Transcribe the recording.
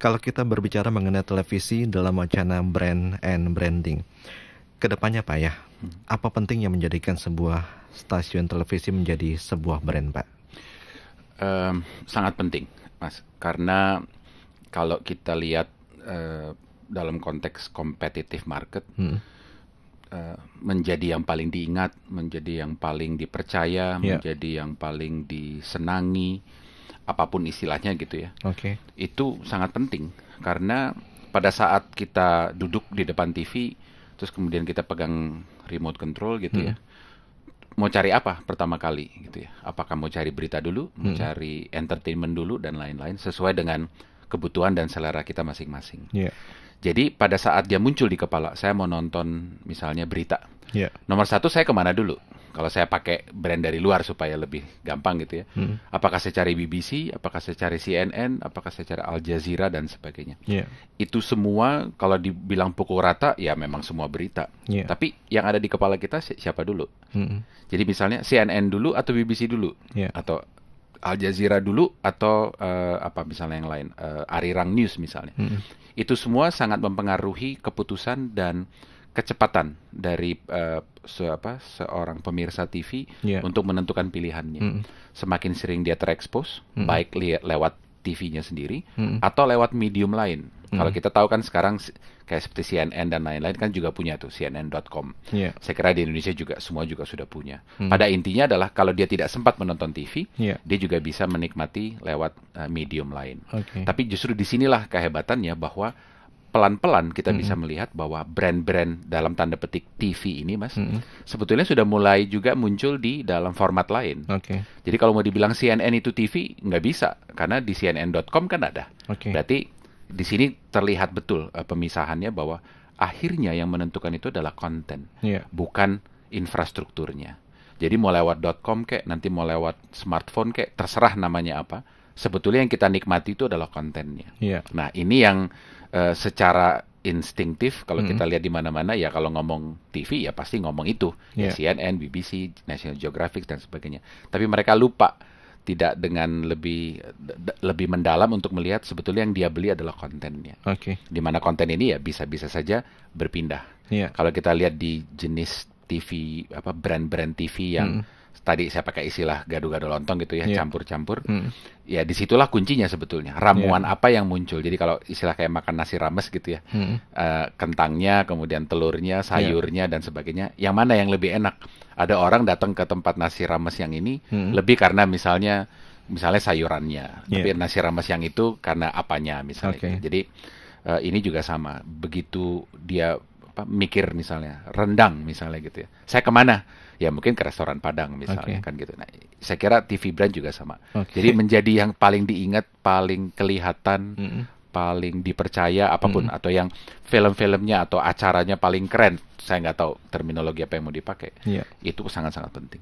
Kalau kita berbicara mengenai televisi dalam wacana brand and branding, kedepannya Pak ya, apa penting yang menjadikan sebuah stasiun televisi menjadi sebuah brand Pak? Sangat penting, Mas. Karena kalau kita lihat dalam konteks competitive market, menjadi yang paling diingat, menjadi yang paling dipercaya, menjadi yang paling disenangi, apapun istilahnya gitu ya. Itu sangat penting karena pada saat kita duduk di depan TV, terus kemudian kita pegang remote control gitu ya, mau cari apa pertama kali gitu ya? Apakah mau cari berita dulu, mau cari entertainment dulu dan lain-lain sesuai dengan kebutuhan dan selera kita masing-masing. Jadi pada saat dia muncul di kepala, saya mau nonton misalnya berita. Nomor satu saya kemana dulu? Kalau saya pakai brand dari luar supaya lebih gampang gitu ya. Apakah saya cari BBC, apakah saya cari CNN, apakah saya cari Al Jazeera dan sebagainya. Itu semua kalau dibilang pukul rata, ya memang semua berita. Tapi yang ada di kepala kita siapa dulu? Jadi misalnya CNN dulu atau BBC dulu? Atau Al Jazeera dulu atau apa misalnya yang lain? Arirang News misalnya. Itu semua sangat mempengaruhi keputusan dan kecepatan dari seorang pemirsa TV untuk menentukan pilihannya. Semakin sering dia terekspos, baik lewat TV-nya sendiri atau lewat medium lain. Kalau kita tahu kan sekarang kayak seperti CNN dan lain-lain kan juga punya tuh CNN.com. Saya kira di Indonesia juga semua juga sudah punya. Pada intinya adalah kalau dia tidak sempat menonton TV, dia juga bisa menikmati lewat medium lain. Tapi justru disinilah kehebatannya bahwa pelan-pelan kita bisa melihat bahwa brand-brand dalam tanda petik TV ini, Mas, sebetulnya sudah mulai juga muncul di dalam format lain. Jadi kalau mau dibilang CNN itu TV, nggak bisa, karena di CNN.com kan ada. Berarti di sini terlihat betul pemisahannya bahwa akhirnya yang menentukan itu adalah konten, bukan infrastrukturnya. Jadi mau lewat .com kek, nanti mau lewat smartphone kek, terserah namanya apa. Sebetulnya yang kita nikmati itu adalah kontennya. Nah, ini yang secara instingtif kalau kita lihat di mana-mana ya, kalau ngomong TV ya pasti ngomong itu, ya CNN, BBC, National Geographic dan sebagainya. Tapi mereka lupa tidak dengan lebih mendalam untuk melihat sebetulnya yang dia beli adalah kontennya. Di mana konten ini ya bisa-bisa saja berpindah. Kalau kita lihat di jenis TV, brand-brand TV yang tadi saya pakai istilah gado-gado lontong gitu ya, campur-campur. Ya disitulah kuncinya sebetulnya. Ramuan apa yang muncul. Jadi kalau istilah kayak makan nasi rames gitu ya, kentangnya, kemudian telurnya, sayurnya dan sebagainya. Yang mana yang lebih enak? Ada orang datang ke tempat nasi rames yang ini lebih karena misalnya sayurannya, tapi nasi rames yang itu karena apanya misalnya. Jadi ini juga sama. Begitu dia mikir misalnya rendang misalnya gitu ya, saya kemana? Ya mungkin ke restoran Padang misalnya kan gitu. Nah, saya kira TV brand juga sama. Jadi menjadi yang paling diingat, paling kelihatan, paling dipercaya apapun, atau yang film-filmnya atau acaranya paling keren. Saya nggak tahu terminologi apa yang mau dipakai. Itu sangat-sangat penting.